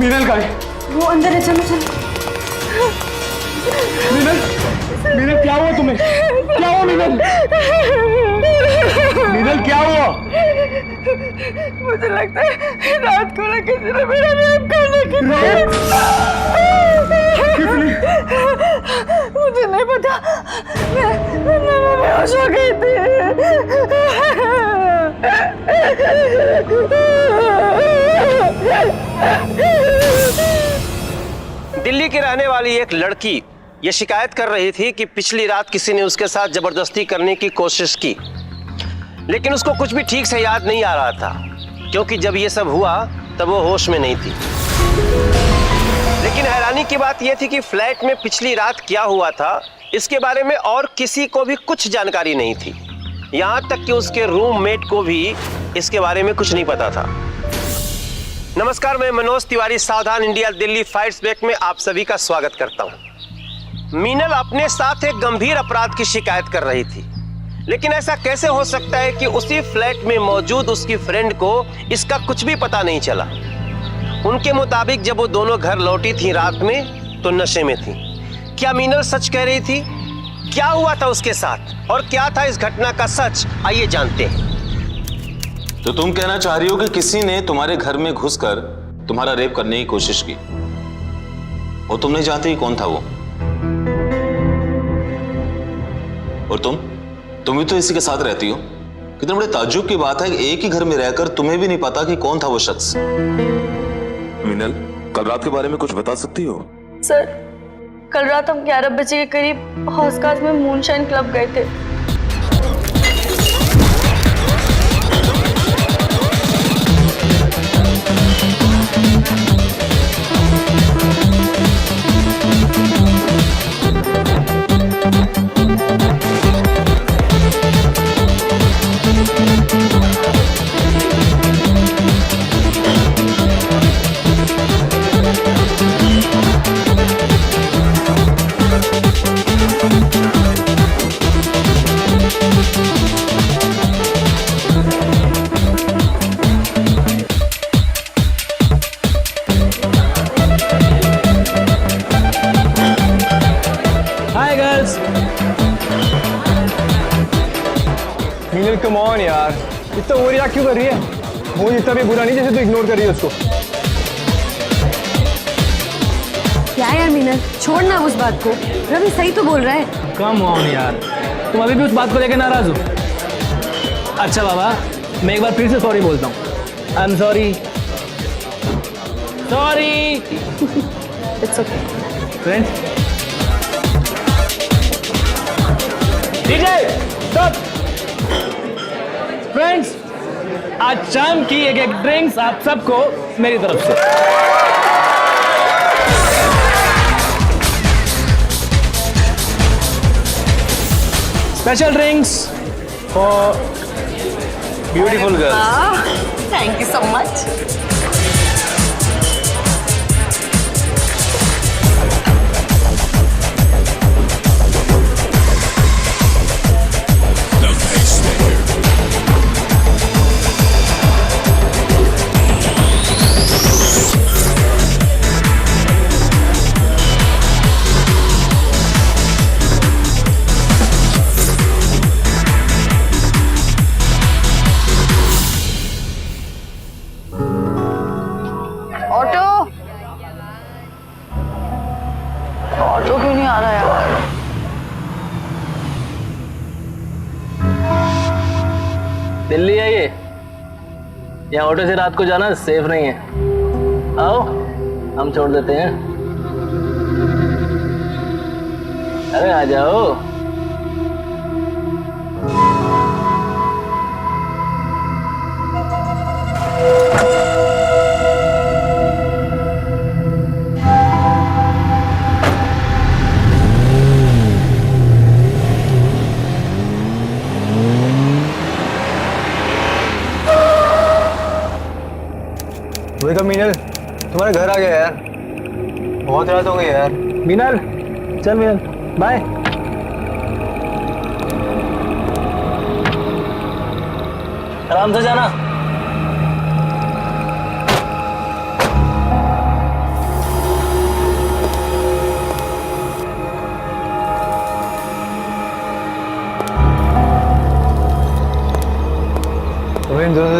मीनल का है? वो अंदर है, चलो चलो। मीनल, मीनल क्या हुआ तुम्हें? क्या हुआ मीनल? मीनल क्या हुआ? मुझे लगता है रात को ना किसी ने मेरा रेप करने की मुझे नहीं पता। मैं बेहोश हो गई थी। दिल्ली की रहने वाली एक लड़की ये शिकायत कर रही थी कि पिछली रात किसी ने उसके साथ जबरदस्ती करने की कोशिश की, लेकिन उसको कुछ भी ठीक से याद नहीं आ रहा था, क्योंकि जब ये सब हुआ तब वो होश में नहीं थी। लेकिन हैरानी की बात यह थी कि फ्लैट में पिछली रात क्या हुआ था इसके बारे में और किसी को भी कुछ जानकारी नहीं थी। यहां तक कि उसके रूममेट को भी इसके बारे में कुछ नहीं पता था। नमस्कार, मैं मनोज तिवारी, सावधान इंडिया दिल्ली फाइट्स बैक में आप सभी का स्वागत करता हूं। मीनल अपने साथ एक गंभीर अपराध की शिकायत कर रही थी, लेकिन ऐसा कैसे हो सकता है कि उसी फ्लैट में मौजूद उसकी फ्रेंड को इसका कुछ भी पता नहीं चला। उनके मुताबिक जब वो दोनों घर लौटी थी रात में तो नशे में थी। क्या मीनल सच कह रही थी? क्या हुआ था उसके साथ और क्या था इस घटना का सच, आइए जानते हैं। तो तुम कहना चाह रही हो कि किसी ने तुम्हारे घर में घुसकर तुम्हारा रेप करने की कोशिश की और तुम नहीं जानती कौन था वो? और तुम भी तो इसी के साथ रहती हो। कितने बड़े ताज्जुब की बात है कि एक ही घर में रहकर तुम्हें भी नहीं पता कि कौन था वो शख्स। मीनल, कल रात के बारे में कुछ बता सकती हो? सर, कल रात हम 11 बजे के करीब हौसकास में मूनशाइन क्लब गए थे। Hi girls. Meenal come on यार, इतना ओवररिएक्ट क्यों कर रही है? वो इतना भी बुरा नहीं जैसे तू इग्नोर कर रही है उसको। क्या यार मीनल, छोड़ना उस बात को। रवि सही तो बोल रहा है। कम ऑन यार, तुम अभी भी उस बात को लेकर नाराज हो? अच्छा बाबा, मैं एक बार फिर से सॉरी बोलता हूँ। I am sorry. Sorry. It's okay. Friends, DJ stop. Friends, आज शाम की एक ड्रिंक्स आप सबको मेरी तरफ से। Special drinks for beautiful girls. Thank you so much. Auto क्यों नहीं आ रहा यार? दिल्ली है ये, यहाँ ऑटो से रात को जाना सेफ नहीं है। आओ, हम छोड़ देते हैं। अरे आ जाओ। वेलकम मीनल, तुम्हारे घर आ गया यार। बहुत रात हो गई यार। मीनल, चल मीनल, बाय। आराम से जाना।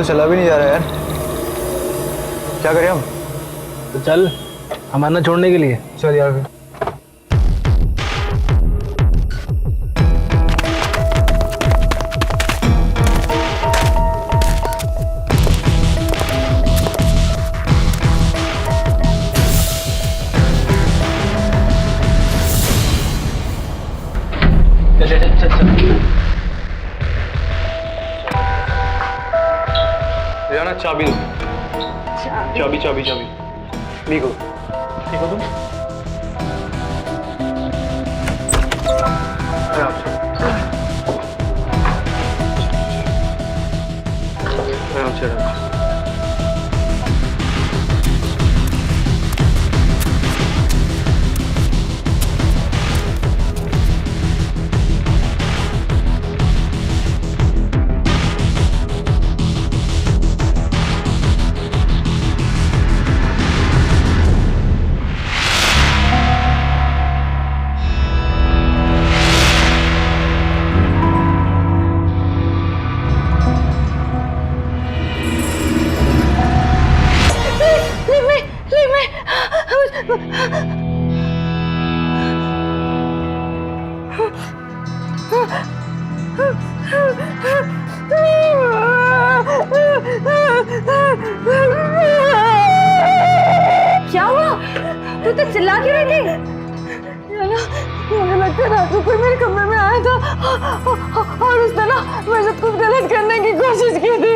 से चला भी नहीं जा रहा यार, क्या करें हम? तो चल हमारा छोड़ने के लिए। चल यार फिर। रियाना चाबी दो। चाबी चाबी चाबी ठीक हो तुम? आराम से आराम से आराम से। क्या हुआ? तू तो चिल्ला क्यों रही थी? मुझे लगता है रात को कोई मेरे कमरे में आया था और उसने ना मेरे साथ कुछ गलत करने की कोशिश की थी।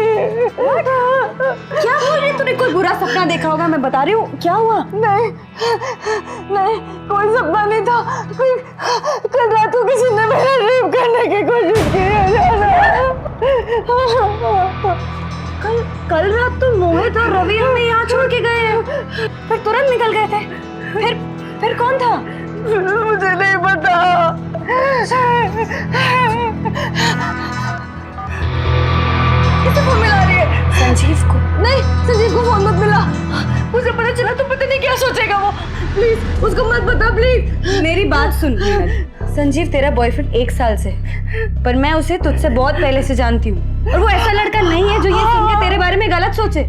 क्या बोल रही? तूने कोई बुरा सपना देखा होगा, मैं बता रही हूँ। क्या हुआ? नहीं नहीं, कोई सपना नहीं था। कोई कल रात को किसी ने मेरा रेप करने की कोशिश की है। कल रात तो मोहित और रवि हमें यहाँ छोड़ के गए हैं, फिर तुरंत निकल गए थे। फिर कौन था? मुझे नहीं पता। किसे फोन मिला रही है? संजीव को। नहीं, संजीव को फोन मत मिला। मुझे पता चला तो पता नहीं क्या सोचेगा वो। प्लीज उसको मत बता प्लीज। मेरी बात सुन। संजीव तेरा बॉयफ्रेंड 1 साल से, पर मैं उसे तुझसे बहुत पहले से जानती हूँ और वो ऐसा लड़का नहीं है जो ये सुन के तेरे बारे में गलत सोचे।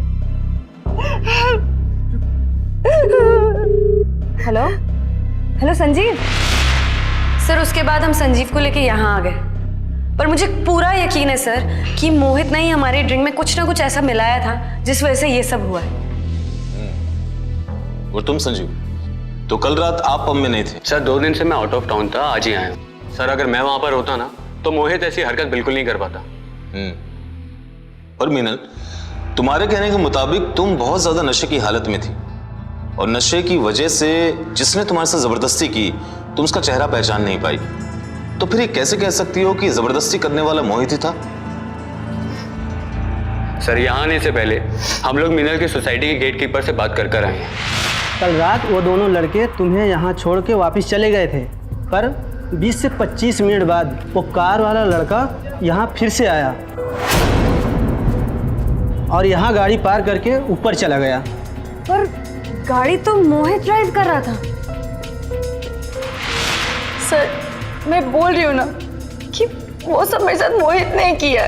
Hello hello Sanjeev sir. उसके बाद हम संजीव को लेके यहाँ आ गए, पर मुझे पूरा यकीन है सर कि मोहित ने ही हमारे ड्रिंक में कुछ ना कुछ ऐसा मिलाया था जिस वजह से ये सब हुआ है। और तुम संजीव, तो कल रात आप पब में नहीं थे? सर 2 दिन से मैं आउट ऑफ टाउन था, आज ही आया हूँ। सर अगर मैं वहां पर होता ना तो मोहित ऐसी हरकत बिल्कुल नहीं कर पाता। और मीनल, तुम्हारे कहने के मुताबिक तुम बहुत ज्यादा नशे की हालत में थी और नशे की वजह से जिसने तुम्हारे साथ जबरदस्ती की तुम उसका चेहरा पहचान नहीं पाई, तो फिर ये कैसे कह सकती हो कि जबरदस्ती करने वाला मोहित ही था? सर यहाँ आने से पहले हम लोग मीनल की सोसाइटी के गेट कीपर से बात कर आए हैं। कल रात वो दोनों लड़के तुम्हें यहाँ छोड़ के वापस चले गए थे, पर 20 से 25 मिनट बाद वो कार वाला लड़का यहाँ फिर से आया और यहाँ गाड़ी पार करके ऊपर चला गया। पर गाड़ी तो मोहित ड्राइव कर रहा था। सर मैं बोल रही हूँ ना कि वो सब मेरे साथ मोहित ने किया।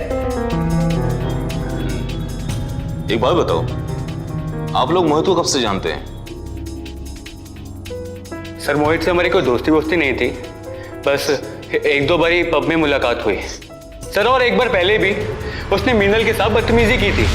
एक बात बताओ, आप लोग मोहित को कब से जानते हैं? सर मोहित से हमारी कोई दोस्ती वोस्ती नहीं थी, बस 1-2 बार ही पब में मुलाकात हुई सर। और एक बार पहले भी उसने मीनल के साथ बदतमीजी की थी।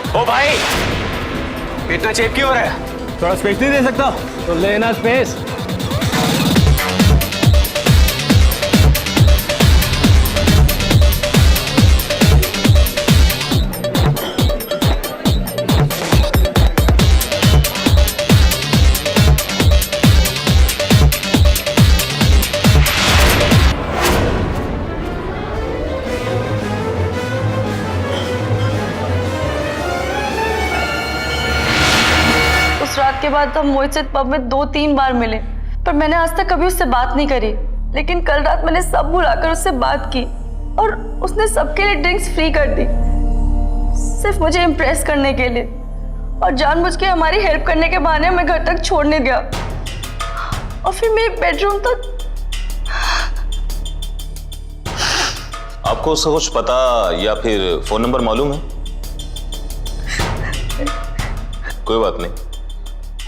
ओ भाई इतना चेप क्यों हो रहा है? थोड़ा स्पेस नहीं दे सकता? तो लेना स्पेस। बाद हम मोहित से पब में 2-3 बार मिले, पर मैंने आज तक कभी उससे बात नहीं करी। लेकिन कल रात मैंने सब भुलाकर उससे बात की और उसने सबके लिए ड्रिंक्स फ्री कर दी, सिर्फ मुझे इम्प्रेस करने के लिए, और जानबूझ के हमारी हेल्प करने के बहाने मैं घर तक छोड़ने गया और फिर मेरे बेडरूम तक। आपको उसका कुछ पता या फिर फोन नंबर मालूम है? कोई बात नहीं,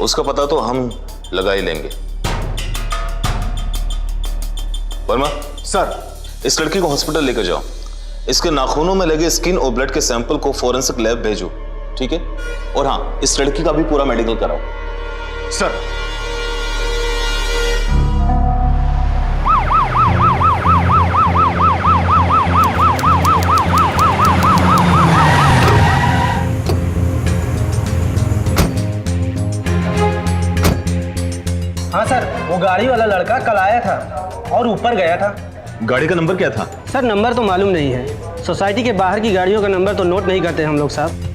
उसका पता तो हम लगा ही लेंगे। वर्मा सर, इस लड़की को हॉस्पिटल लेकर जाओ। इसके नाखूनों में लगे स्किन और ब्लड के सैंपल को फॉरेंसिक लैब भेजो, ठीक है? और हाँ, इस लड़की का भी पूरा मेडिकल कराओ। सर। हाँ सर, वो गाड़ी वाला लड़का कल आया था और ऊपर गया था। गाड़ी का नंबर क्या था? सर नंबर तो मालूम नहीं है, सोसाइटी के बाहर की गाड़ियों का नंबर तो नोट नहीं करते हम लोग साहब।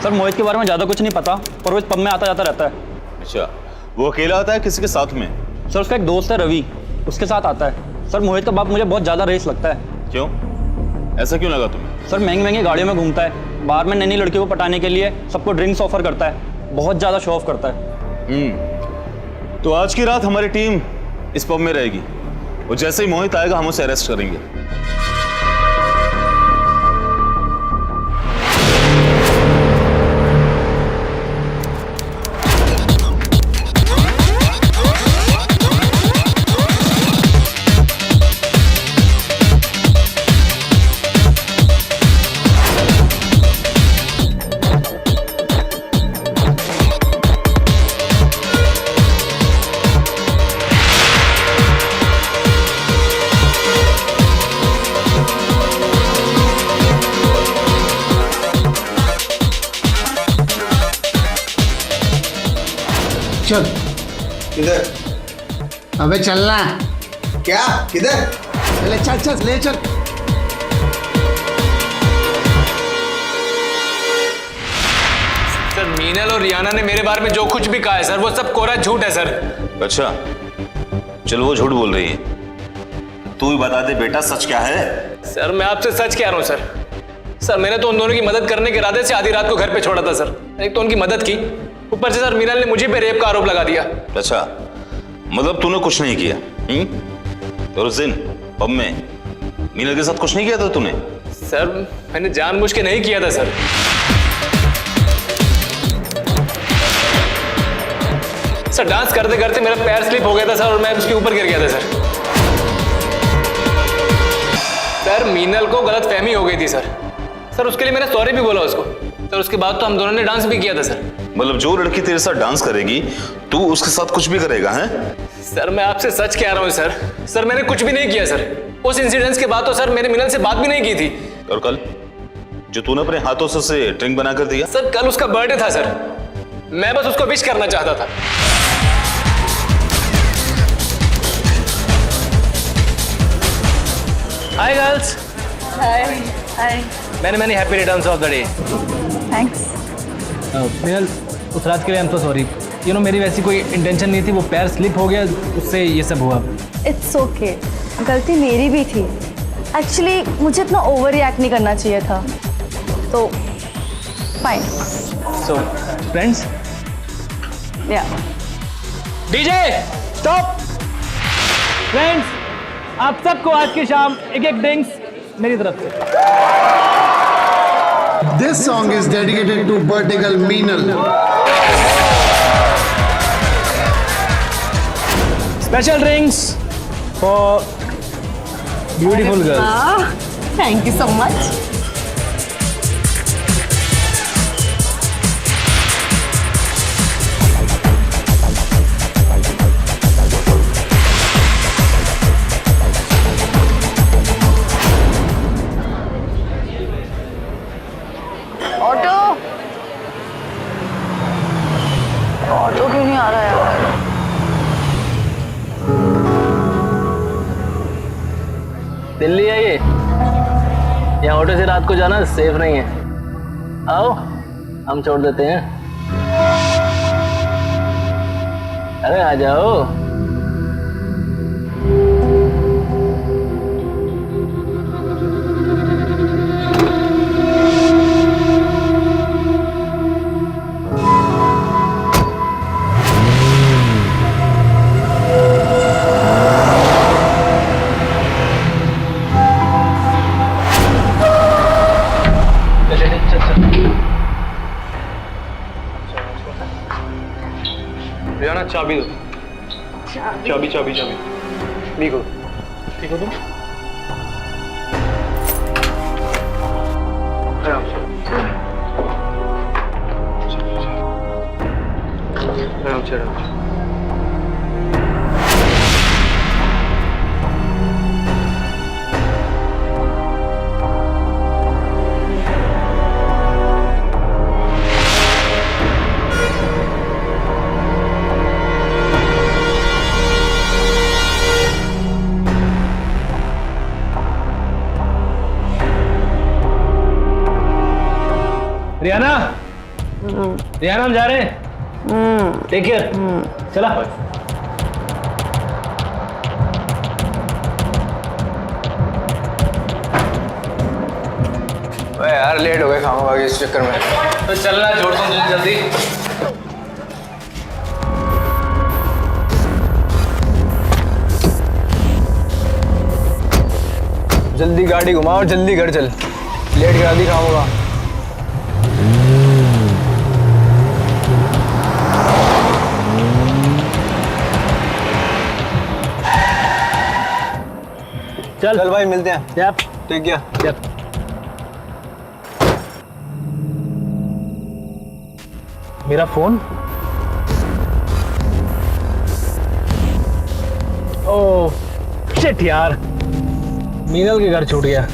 सर मोहित के बारे में ज़्यादा कुछ नहीं पता, पर वो इस पब में आता जाता रहता है। अच्छा, वो अकेला आता है किसी के साथ में? सर उसका एक दोस्त है रवि, उसके साथ आता है। सर मोहित का बाप मुझे बहुत ज़्यादा रेस लगता है। क्यों, ऐसा क्यों लगा तुम्हें? सर महंगी महंगी गाड़ियों में घूमता है, बाहर में नई नई लड़कियों को पटाने के लिए सबको ड्रिंक्स ऑफर करता है, बहुत ज़्यादा शो ऑफ करता है। तो आज की रात हमारी टीम इस पब में रहेगी और जैसे ही मोहित आएगा हम उसे अरेस्ट करेंगे। चल किधर? अबे चलना। क्या? किधर? चले चल चल ले चल। सर मीनल और रियाना ने मेरे बारे में जो कुछ भी कहा है सर, वो सब कोरा झूठ है सर। अच्छा, चलो वो झूठ बोल रही है, तू ही बता दे बेटा सच क्या है? सर मैं आपसे सच कह रहा हूँ सर। सर मैंने तो उन दोनों की मदद करने के इरादे से आधी रात को घर पे छोड़ा था सर। एक तो उनकी मदद की, ऊपर से सर मीनल ने मुझे पे रेप का आरोप लगा दिया। अच्छा, मतलब तूने कुछ नहीं किया? और उस दिन पब में मीनल के साथ कुछ नहीं किया था तूने? सर मैंने जानबूझ के नहीं किया था सर। सर डांस करते करते मेरा पैर स्लिप हो गया था सर और मैं उसके ऊपर गिर गया था सर। सर मीनल को गलतफहमी हो गई थी सर। सर उसके लिए मैंने सॉरी भी बोला उसको सर। उसके बाद तो हम दोनों ने डांस भी किया था सर। मतलब जो लड़की तेरे साथ डांस करेगी तू उसके साथ कुछ भी करेगा? हैं? सर मैं आपसे सच कह रहा हूँ सर। सर मैंने कुछ भी नहीं किया सर। उस इंसिडेंट के बाद तो सर मैंने मीनल से बात भी नहीं की थी। और कल जो तूने अपने हाथों से उसे ड्रिंक बना कर दिया? सर कल उसका बर्थडे था सर, मैं बस उसको विश करना चाहता था। Hi girls. Hi hi. Many happy returns of the day. Thanks. Meenal, उस रात के लिए I am so sorry. You know मेरी वैसी कोई इंटेंशन नहीं थी, वो पैर स्लिप हो गया, उससे ये सब हुआ। इट्स ओके, गलती मेरी भी थी। एक्चुअली मुझे इतना ओवर रिएक्ट नहीं करना चाहिए था, तो फाइन। सो फ्रेंड्स, या डीजे स्टॉप। फ्रेंड्स, आप सबको आज की शाम एक एक ड्रिंक्स मेरी तरफ से। This song is dedicated to birthday girl Meenal. Special drinks for beautiful girls. Thank you so much. Auto auto क्यों नहीं आ रहा यार? दिल्ली है ये, यहाँ ऑटो से रात को जाना सेफ नहीं है। आओ हम छोड़ देते हैं। अरे आ जाओ। रियाना चाबी दो। चाबी चाबी चाबी। ठीक हो तुम? आराम से आराम से आराम से। रियाना, रियाना हम जा रहे हैं। Take care. चला। यार लेट हो गए खाऊंगा इस चक्कर में। तो चलना जोड़ दो जल्दी। जल्दी गाड़ी घुमा और जल्दी घर चल, लेट करा दी खाऊंगा। चल भाई मिलते हैं। ठीक है। मेरा फोन। ओह शिट यार, मीनल के घर छूट गया।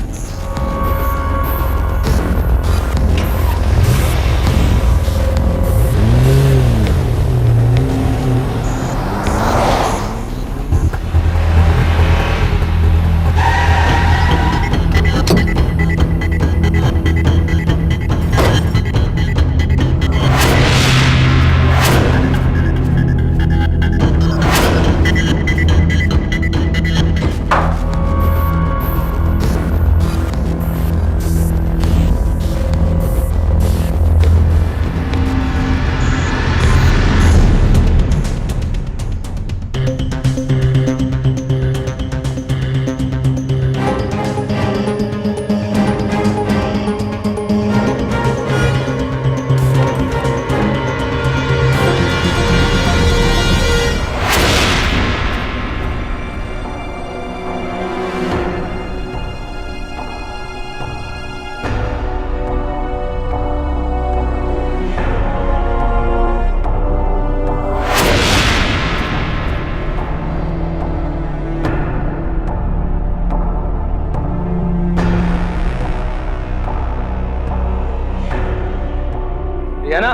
रियाना,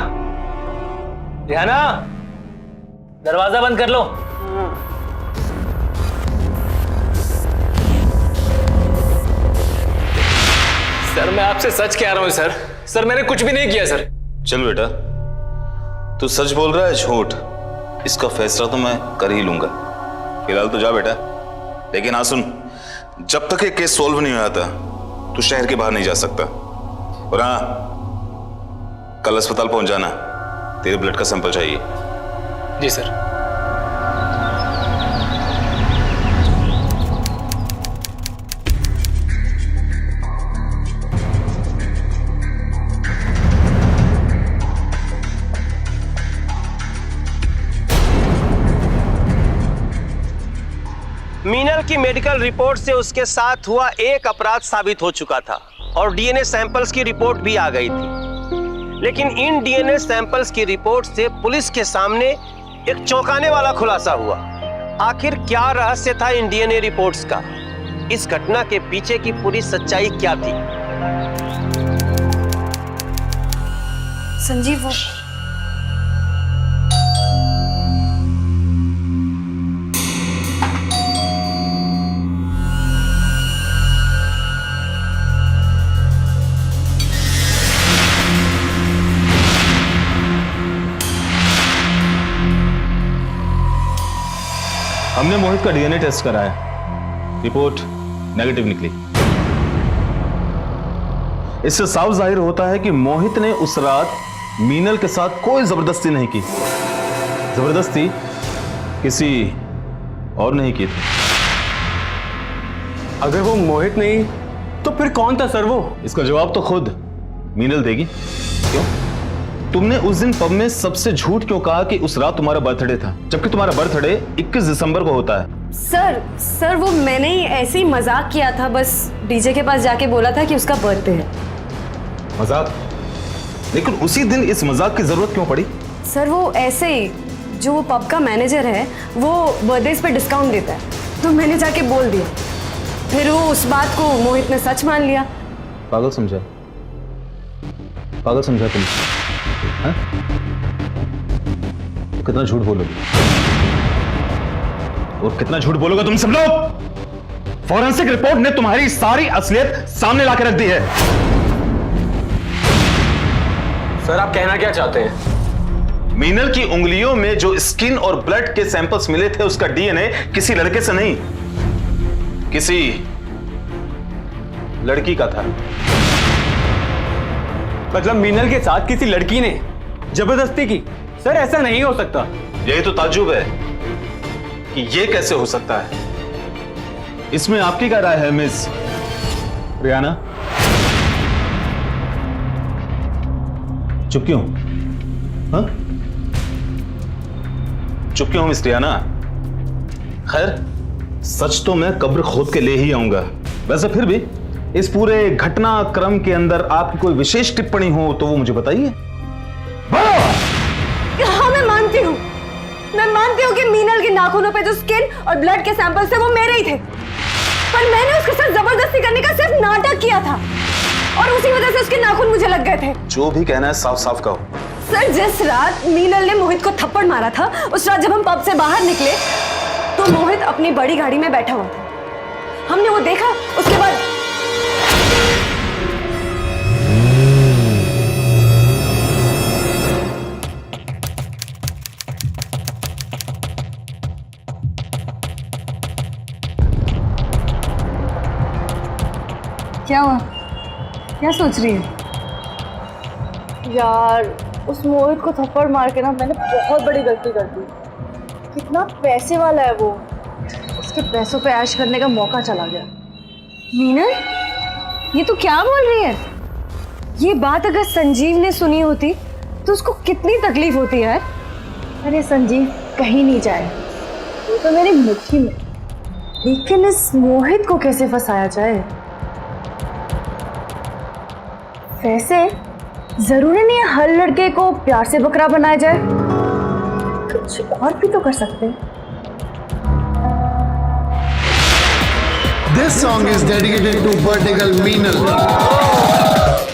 रियाना, दरवाजा बंद कर लो। सर मैं आपसे सच कह रहा हूँ सर। सर मैंने कुछ भी नहीं किया सर। चल बेटा, तू सच बोल रहा है झूठ, इसका फैसला तो मैं कर ही लूंगा। फिलहाल तो जा बेटा, लेकिन हाँ सुन, जब तक ये केस सॉल्व नहीं हो जाता तू शहर के बाहर नहीं जा सकता। और हाँ, कल अस्पताल पहुंच जाना, तेरे ब्लड का सैंपल चाहिए। जी सर। मीनल की मेडिकल रिपोर्ट से उसके साथ हुआ एक अपराध साबित हो चुका था और डीएनए सैंपल्स की रिपोर्ट भी आ गई थी। लेकिन इन डीएनए सैंपल्स की रिपोर्ट से पुलिस के सामने एक चौंकाने वाला खुलासा हुआ। आखिर क्या रहस्य था इन डीएनए रिपोर्ट्स का? इस घटना के पीछे की पूरी सच्चाई क्या थी? संजीव वो हमने मोहित का डीएनए टेस्ट कराया, रिपोर्ट नेगेटिव निकली। इससे साफ जाहिर होता है कि मोहित ने उस रात मीनल के साथ कोई जबरदस्ती नहीं की। जबरदस्ती किसी और नहीं की थी। अगर वो मोहित नहीं तो फिर कौन था सर वो? इसका जवाब तो खुद मीनल देगी। क्यों? तुमने उस दिन पब में सबसे झूठ क्यों कहा कि उस रात तुम्हारा बर्थडे था, जबकि तुम्हारा बर्थडे 21 दिसंबर को होता है? सर वो मैंने ही ऐसे ही मजाक किया था, बस डीजे के पास जाके बोला था कि उसका बर्थडे है। मजाक? लेकिन उसी दिन इस मजाक की जरूरत क्यों पड़ी? सर वो ऐसे ही, जो वो पब का मैनेजर है वो बर्थडेज पे डिस्काउंट देता है, तो मैंने जाके बोल दिया। फिर वो उस बात को मोहित ने सच मान लिया। पागल समझा? पागल समझा तुम? हाँ? तो कितना झूठ बोलोगे? और कितना झूठ बोलोगे तुम सब लोग? फॉरेंसिक रिपोर्ट ने तुम्हारी सारी असलियत सामने लाकर रख दी है। सर आप कहना क्या चाहते हैं? मीनल की उंगलियों में जो स्किन और ब्लड के सैंपल्स मिले थे उसका डीएनए किसी लड़के से नहीं, किसी लड़की का था। मतलब मीनल के साथ किसी लड़की ने जबरदस्ती की? सर ऐसा नहीं हो सकता। यही तो ताज्जुब है कि ये कैसे हो सकता है। इसमें आपकी क्या राय है मिस रियाना? चुप क्यों? हाँ? चुप क्यों मिस रियाना? खैर सच तो मैं कब्र खोद के ले ही आऊंगा। वैसे फिर भी इस पूरे घटनाक्रम के अंदर आपकी कोई विशेष टिप्पणी हो तो वो मुझे बताइए। हाँ मैं मानती हूँ कि मीनल के नाखूनों पे जो स्किन और ब्लड के सैंपल्स थे वो मेरे ही थे, पर मैंने उसके साथ जबरदस्ती करने का सिर्फ नाटक किया था और उसी वजह से उसके नाखून मुझे लग गए थे। जो भी कहना है साफ साफ कहो। सर जिस रात मीनल ने मोहित को थप्पड़ मारा था, उस रात जब हम पब से बाहर निकले तो मोहित अपनी बड़ी गाड़ी में बैठा हुआ था। हमने वो देखा, उसके बाद क्या हुआ? क्या सोच रही है? यार उस मोहित को थप्पड़ मार के ना मैंने बहुत बड़ी गलती कर दी। कितना पैसे वाला है वो, उसके पैसों पे ऐश करने का मौका चला गया। मीनल ये तो क्या बोल रही है? ये बात अगर संजीव ने सुनी होती तो उसको कितनी तकलीफ होती है। अरे संजीव कहीं नहीं जाए, वो तो मेरी मुट्ठी में, लेकिन इस मोहित को कैसे फंसाया जाए? वैसे जरूरी नहीं है हर लड़के को प्यार से बकरा बनाया जाए, कुछ और भी तो कर सकते हैं। This song is dedicated to birthday girl Meenal.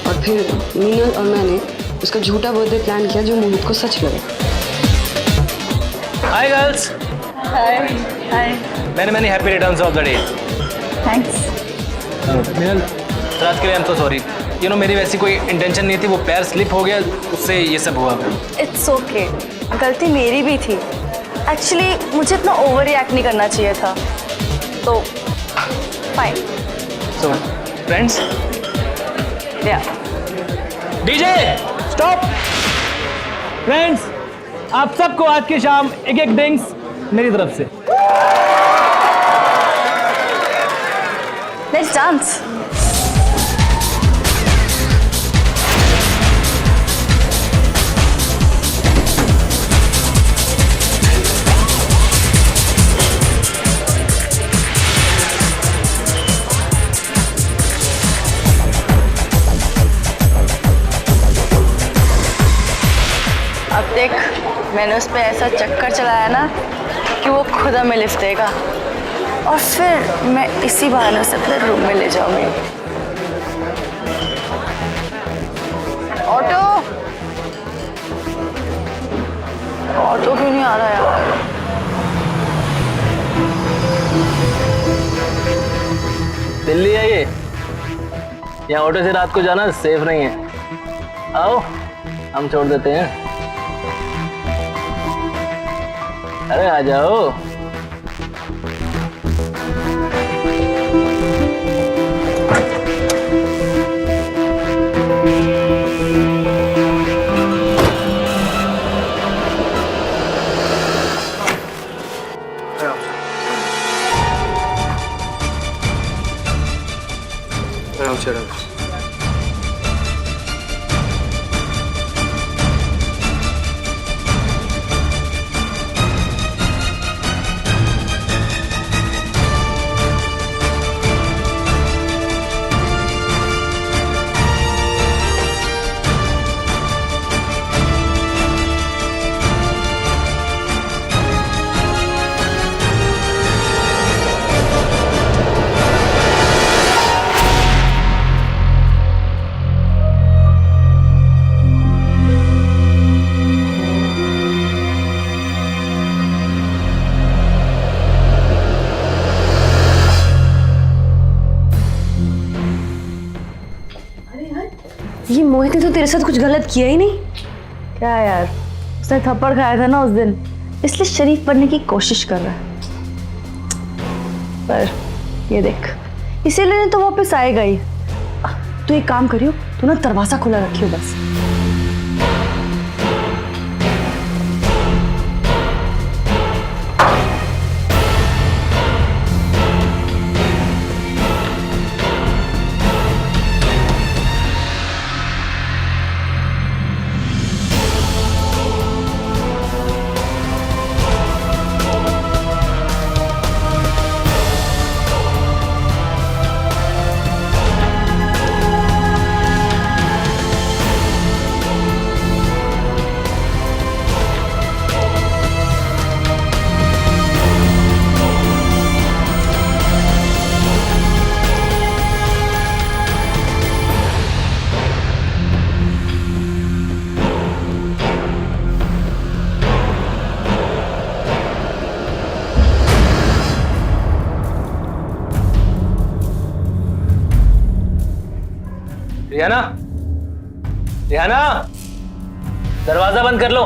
और फिर मीनल और मैंने उसका झूठा बर्थडे प्लान किया जो मोहित को सच लगा। Hi girls. Hi hi. Many happy returns of the day. Thanks. Meenal रात के लिए I am so sorry. You know मेरी वैसी कोई इंटेंशन नहीं थी, वो पैर स्लिप हो गया, उससे ये सब हुआ। इट्स ओके, गलती मेरी भी थी। एक्चुअली मुझे इतना ओवर रिएक्ट नहीं करना चाहिए था, तो फाइन। सो फ्रेंड्स, या डीजे स्टॉप। फ्रेंड्स आप सबको आज की शाम एक एक ड्रिंक्स मेरी तरफ से। Let's dance. अब देख मैंने उस पर ऐसा चक्कर चलाया ना कि वो खुद हमें लिफ्ट देगा और फिर मैं इसी बहाने से अपने रूम में ले जाऊंगी। ऑटो आ रहा यार। दिल्ली है ये, यहाँ ऑटो से रात को जाना सेफ नहीं है। आओ हम छोड़ देते हैं। अरे आ जाओ। ये मोहित ने तो तेरे साथ कुछ गलत किया ही नहीं। क्या यार, उसने थप्पड़ खाया था ना उस दिन, इसलिए शरीफ बनने की कोशिश कर रहा है। पर ये देख, इसीलिए तो वापस आएगा ही। तू एक काम करियो, तू ना दरवाजा खुला रखियो बस। रिहाना, रिहाना, दरवाजा बंद कर लो।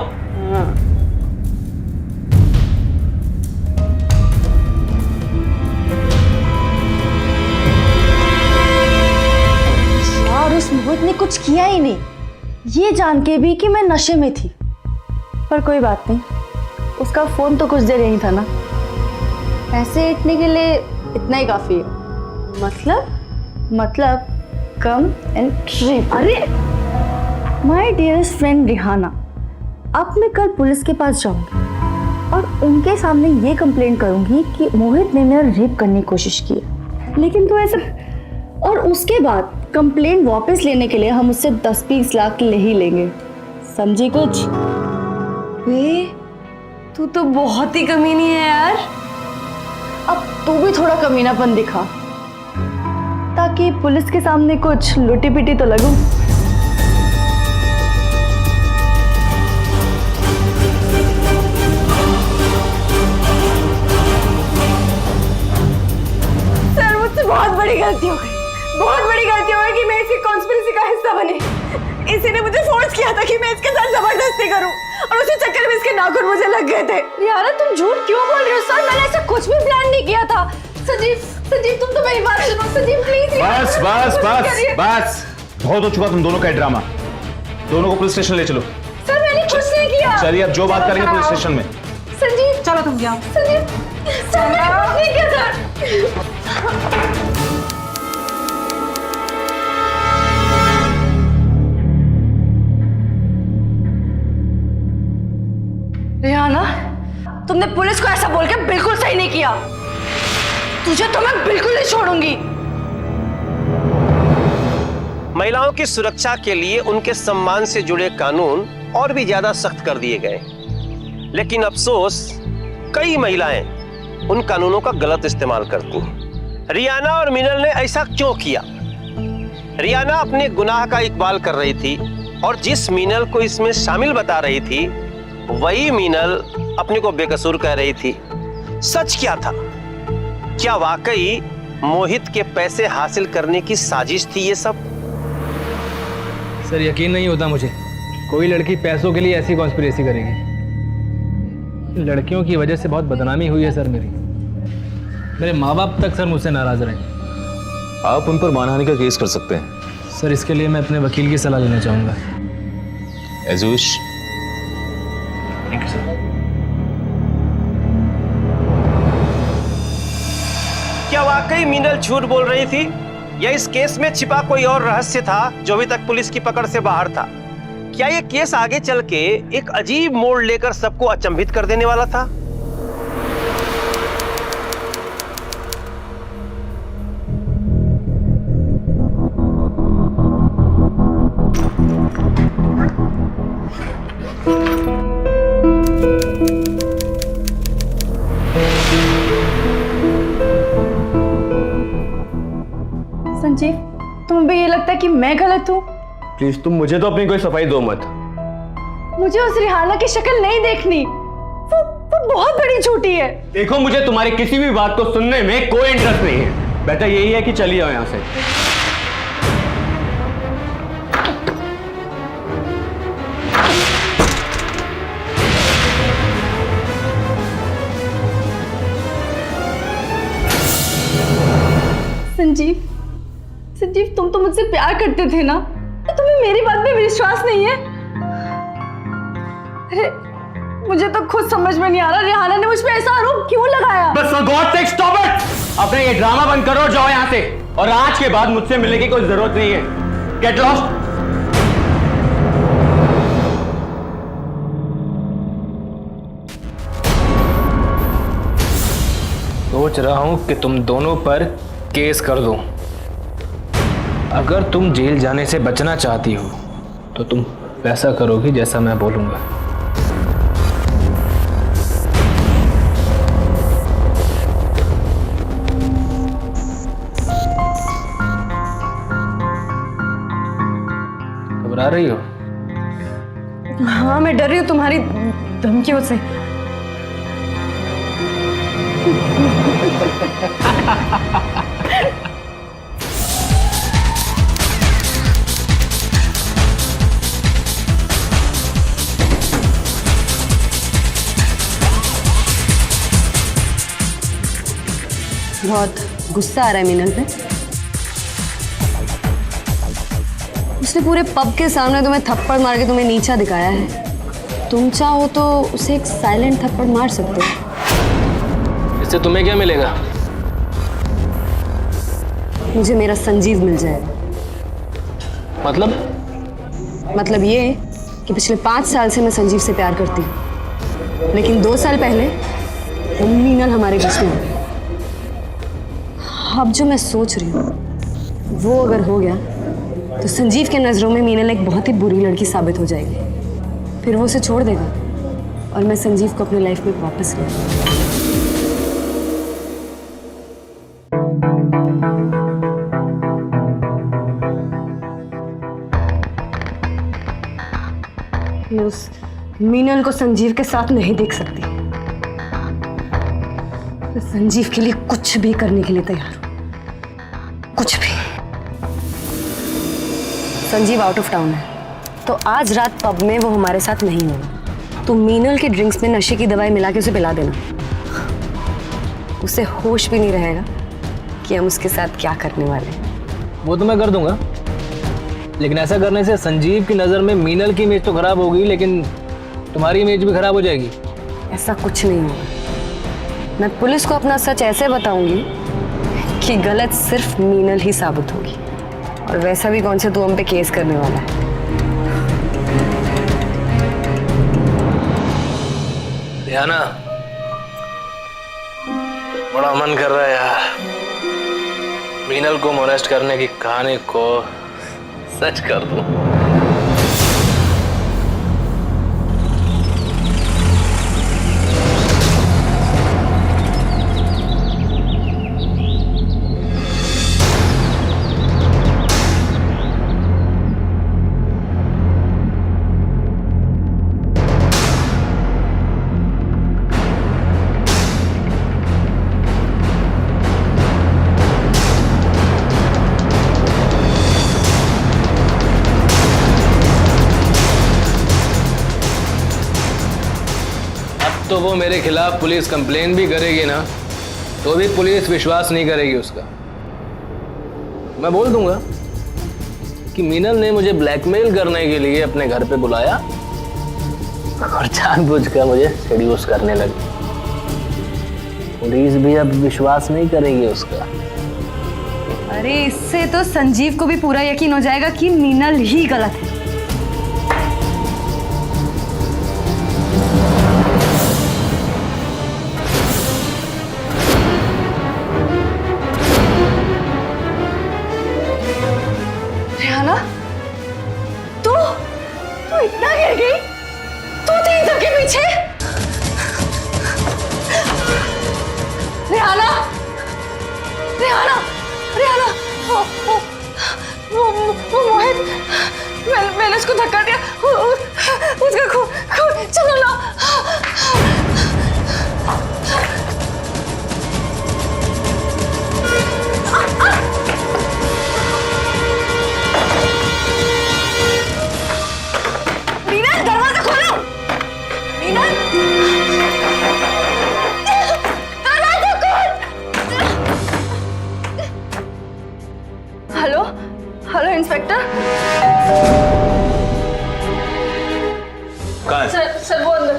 यार उस मोहित ने कुछ किया ही नहीं, ये जान के भी कि मैं नशे में थी। पर कोई बात नहीं, उसका फोन तो कुछ देर यही था ना, पैसे इतने के लिए इतना ही काफी है। मतलब कम एंड ट्रिप। अरे माय डियरेस्ट फ्रेंड रिहाना, अब मैं कल पुलिस के पास जाऊंगी और उनके सामने ये कंप्लेंट करूंगी कि मोहित ने मेरा रेप करने की कोशिश की है। लेकिन तो ऐसा, और उसके बाद कंप्लेंट वापस लेने के लिए हम उससे 10-20 लाख ले ही लेंगे, समझी कुछ? वे तू तो बहुत ही कमीनी है यार। अब तू भी थोड़ा कमीनापन दिखा, ताकि पुलिस के सामने कुछ लुटी पिटी तो लगूं। सर मुझसे बहुत बड़ी गलती हो गई, बहुत बड़ी गलती हो गई कि मैं इसकी कॉन्स्पिरेसी का हिस्सा बनी। इसी ने मुझे फोर्स किया था कि मैं इसके साथ जबरदस्ती करूं, और उसी चक्कर में इसके नाखून मुझे लग गए थे। यार तुम झूठ क्यों बोल रहे हो? सर मैंने ऐसा कुछ भी प्लान नहीं किया था। संजीव तुम तो मेरी बात सुनो। संजीव प्लीज। बस बस बस बस, बहुत हो चुका तुम दोनों का ड्रामा। दोनों को पुलिस स्टेशन ले चलो। सर मैंने कुछ नहीं किया। चलिए अब जो बात करेंगे पुलिस स्टेशन में। संजीव चलो तुम जाओ। संजीव सर मैंने कुछ नहीं किया सर। रिहाना, तुमने पुलिस को ऐसा बोल के बिल्कुल सही नहीं किया। तुझे तो मैं बिल्कुल नहीं छोड़ूंगी। महिलाओं की सुरक्षा के लिए उनके सम्मान से जुड़े कानून और भी ज्यादा सख्त कर दिए गए, लेकिन अफसोस कई महिलाएं उन कानूनों का गलत इस्तेमाल करती हैं। रियाना और मिनल ने ऐसा क्यों किया? रियाना अपने गुनाह का इकबाल कर रही थी और जिस मिनल को इसमें शामिल बता रही थी वही मीनल अपने को बेकसूर कह रही थी। सच क्या था? क्या वाकई मोहित के पैसे हासिल करने की साजिश थी ये सब? सर यकीन नहीं होता मुझे, कोई लड़की पैसों के लिए ऐसी कॉन्स्पिरेसी करेगी। लड़कियों की वजह से बहुत बदनामी हुई है सर मेरी। मेरे माँ बाप तक सर मुझसे नाराज रहे। आप उन पर मानहानि का केस कर सकते हैं। सर इसके लिए मैं अपने वकील की सलाह लेना चाहूँगा। As you wish. Thank you sir. क्या वाकई मीनल झूठ बोल रही थी या इस केस में छिपा कोई और रहस्य था जो अभी तक पुलिस की पकड़ से बाहर था? क्या ये केस आगे चल के एक अजीब मोड़ लेकर सबको अचंभित कर देने वाला था? संजीव, तुम्हें भी ये लगता है कि मैं गलत हूँ? प्लीज तुम मुझे तो अपनी कोई सफाई दो मत। मुझे उस रिहाना की शक्ल नहीं देखनी। वो बहुत बड़ी झूठी है। देखो मुझे तुम्हारी किसी भी बात को सुनने में कोई इंटरेस्ट नहीं है। बेटा यही है कि चली जाओ यहाँ से। संजीव, संजीव तुम तो मुझसे प्यार करते थे ना? तुम्हें मेरी बात पे विश्वास नहीं है? अरे मुझे तो खुद समझ में नहीं आ रहा रिहाना ने मुझ पे ऐसा आरोप क्यों लगाया? बस for God sake stop it. अपने ये ड्रामा बंद करो, जाओ यहाँ से। और आज के बाद मुझसे मिलने की कोई जरूरत नहीं है। Get lost. सोच रहा हूं कि तुम दोनों पर केस कर दूं। अगर तुम जेल जाने से बचना चाहती हो तो तुम वैसा करोगी जैसा मैं बोलूंगा। घबरा रही हो? हाँ मैं डर रही हूँ तुम्हारी धमकियों से। बहुत गुस्सा आ रहा है मीनल पे। उसने पूरे पब के सामने तुम्हें थप्पड़ मार के तुम्हें नीचा दिखाया है। तुम चाहो तो उसे एक साइलेंट थप्पड़ मार सकते हो। इससे तुम्हें क्या मिलेगा? मुझे मेरा संजीव मिल जाएगा। मतलब ये कि पिछले 5 साल से मैं संजीव से प्यार करती हूँ, लेकिन 2 साल पहले वो मीनल हमारे बीच में हो गई। अब जो मैं सोच रही हूँ वो अगर हो गया तो संजीव के नज़रों में मीनल एक बहुत ही बुरी लड़की साबित हो जाएगी। फिर वो उसे छोड़ देगा और मैं संजीव को अपनी लाइफ में वापस ले आऊंगी। मैं उस मीनल को संजीव के साथ नहीं देख सकती। मैं संजीव के लिए कुछ भी करने के लिए तैयार हूं, कुछ भी। संजीव आउट ऑफ टाउन है तो आज रात पब में वो हमारे साथ नहीं होगा। तो मीनल के ड्रिंक्स में नशे की दवाई मिला के उसे पिला देना। उसे होश भी नहीं रहेगा कि हम उसके साथ क्या करने वाले हैं। वो तो मैं कर दूंगा, लेकिन ऐसा करने से संजीव की नज़र में मीनल की इमेज तो खराब होगी, लेकिन तुम्हारी इमेज भी खराब हो जाएगी। ऐसा कुछ नहीं होगा। मैं पुलिस को अपना सच ऐसे बताऊंगी कि गलत सिर्फ मीनल ही साबित होगी। और वैसा भी कौन से तू हम पे केस करने वाला है। रिहाना, बड़ा मन कर रहा है यार मीनल को मोलेस्ट करने की कहानी को सच कर दूं। तो वो मेरे खिलाफ पुलिस कंप्लेन भी करेगी ना, तो भी पुलिस विश्वास नहीं करेगी उसका। मैं बोल दूंगा कि मीनल ने मुझे ब्लैकमेल करने के लिए अपने घर पे बुलाया और जानबूझकर मुझे सेड्यूस करने लगी। पुलिस भी अब विश्वास नहीं करेगी उसका। अरे इससे तो संजीव को भी पूरा यकीन हो जाएगा कि मीनल ही गलत है। रिहाना, तू इतना गिर गई? तू थी सबके पीछे? रिहाना, रिहाना, रिहाना, वो मोहित, मैंने उसको धक्का दिया, उसका खून, चलो ना। मीनल, दरवाजा खोलो। मीनल, दरवाजा खोल। Hello, hello inspector. कहाँ है? सर वो अंदर।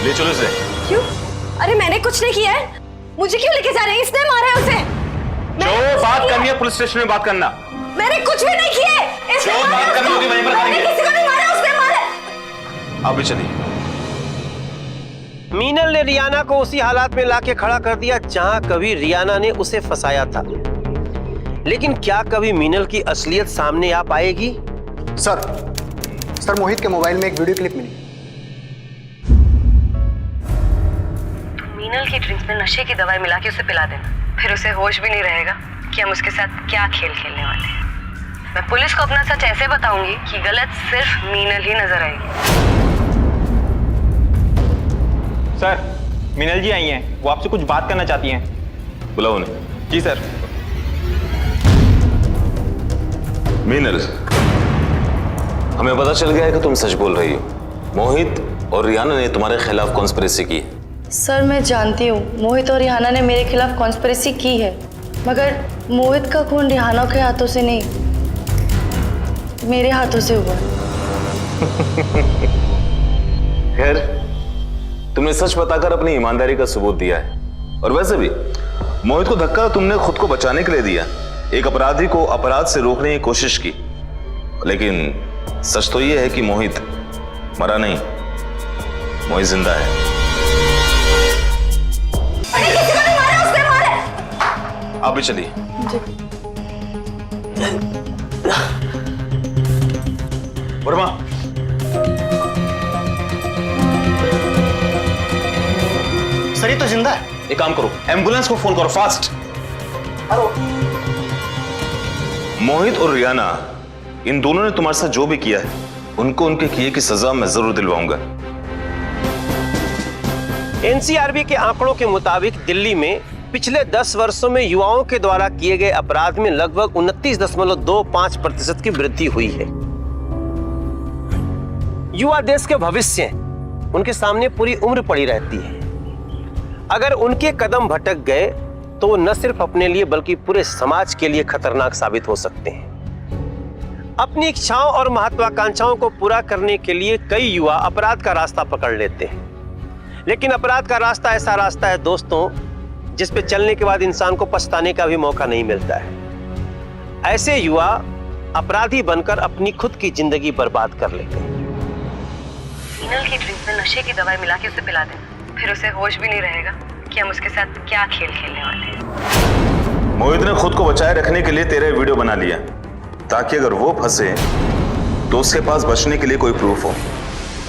ले चलो इसे। क्यों? अरे मैंने कुछ नहीं किया है। मुझे क्यों लेके जा रहे हैं? इसने मारा है उसे। जो बात करनी है पुलिस स्टेशन में बात करना। मैंने कुछ भी नहीं किया है। इसने जो बात करनी होगी वहीं पर करेंगे। मैंने किसी को नहीं मारा, उसने मारा। आप भी चलिए। मीनल ने रियाना को उसी हालात में लाके खड़ा कर दिया जहां कभी रियाना ने उसे फंसाया था। लेकिन क्या कभी मीनल की असलियत सामने आ पाएगी? सर मोहित के मोबाइल में एक वीडियो क्लिप मिली। मीनल की ड्रिंक्स में नशे की दवाई मिला के उसे पिला देना, फिर उसे होश भी नहीं रहेगा कि हम उसके साथ क्या खेल खेलने वाले हैं। मैं पुलिस को अपना सच ऐसे बताऊंगी कि गलत सिर्फ मीनल ही नजर आएगी। सर, मीनल जी आई हैं, वो आपसे कुछ बात करना चाहती हैं। बुलाओ उन्हें। जी सर। मीनल, हमें पता चल गया है कि तुम सच बोल रही हो। मोहित और रियाना ने तुम्हारे खिलाफ कॉन्स्पिरेसी की है। सर मैं जानती हूँ मोहित और रिहाना ने मेरे खिलाफ कॉन्स्पिरेसी की है, मगर मोहित का खून रिहाना के हाथों से नहीं, मेरे हाथों से हुआ। खैर, तुमने सच बताकर अपनी ईमानदारी का सबूत दिया है। और वैसे भी मोहित को धक्का तुमने खुद को बचाने के लिए दिया। एक अपराधी को अपराध से रोकने की कोशिश की, लेकिन सच तो यह है कि मोहित मरा नहीं, मोहित जिंदा है। आप भी चलिए। वर्मा, सर ये तो जिंदा है। एक काम करो, एम्बुलेंस को फोन करो फास्ट। हेलो। मोहित और रियाना, इन दोनों ने तुम्हारे साथ जो भी किया है उनको उनके किए की सजा मैं जरूर दिलवाऊंगा। एनसीआरबी के आंकड़ों के मुताबिक दिल्ली में पिछले 10 वर्षों में युवाओं के द्वारा किए गए अपराध में लगभग 29.25% की वृद्धि हुई है। युवा देश के भविष्य हैं, उनके सामने पूरी उम्र पड़ी रहती है। अगर उनके कदम भटक गए तो वो न सिर्फ अपने लिए बल्कि पूरे समाज के लिए खतरनाक साबित हो सकते हैं। अपनी इच्छाओं और महत्वाकांक्षाओं को पूरा करने के लिए कई युवा अपराध का रास्ता पकड़ लेते हैं, लेकिन अपराध का रास्ता ऐसा रास्ता है दोस्तों जिस पे चलने के बाद इंसान को पछताने का भी मौका नहीं मिलता है। ऐसे युवा अपराधी बनकर अपनी खुद की जिंदगी बर्बाद कर लेते हैं। मीनल की ड्रिंक्स में नशे की दवाई मिला के उसे पिला देना, फिर उसे होश भी नहीं रहेगा कि हम उसके साथ क्या खेल खेलने वाले हैं। मोहित ने खुद को बचाए रखने के लिए तेरा वीडियो बना लिया ताकि अगर वो फंसे तो उसके पास बचने के लिए कोई प्रूफ हो।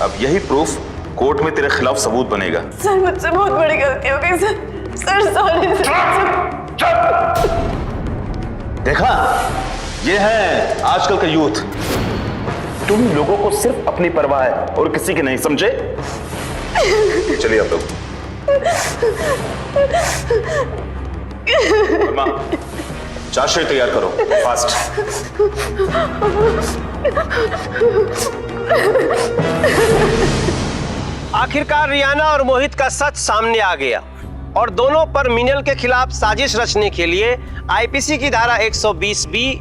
अब यही प्रूफ कोर्ट में तेरे खिलाफ सबूत बनेगा। सर मुझसे बहुत बड़ी गलती हो गई सर। Sir sorry sir. देखा, ये है आजकल का यूथ। तुम लोगों को सिर्फ अपनी परवाह है और किसी की नहीं, समझे? चलिए आप लोग। वर्मा, चार्जशीट तैयार करो, फास्ट। आखिरकार रियाना और मोहित का सच सामने आ गया और दोनों पर मीनल के खिलाफ साजिश रचने के लिए आईपीसी की धारा 120 बी,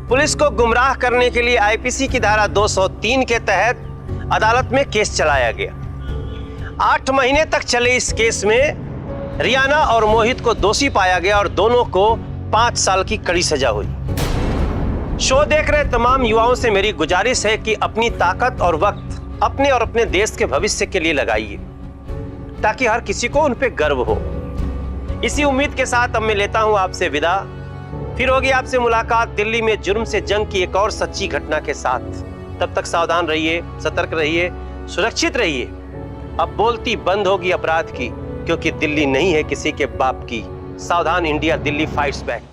पुलिस को गुमराह करने के लिए आईपीसी की धारा 203 के तहत अदालत में केस चलाया गया। 8 महीने तक चले इस केस में रियाना और मोहित को दोषी पाया गया और दोनों को 5 साल की कड़ी सजा हुई। शो देख रहे तमाम युवाओं से मेरी गुजारिश है कि अपनी ताकत और वक्त अपने और अपने देश के भविष्य के लिए लगाइए ताकि हर किसी को उन पे गर्व हो। इसी उम्मीद के साथ अब मैं लेता हूं आपसे विदा। फिर होगी आपसे मुलाकात दिल्ली में जुर्म से जंग की एक और सच्ची घटना के साथ। तब तक सावधान रहिए, सतर्क रहिए, सुरक्षित रहिए। अब बोलती बंद होगी अपराध की, क्योंकि दिल्ली नहीं है किसी के बाप की। सावधान इंडिया, दिल्ली फाइट्स बैक।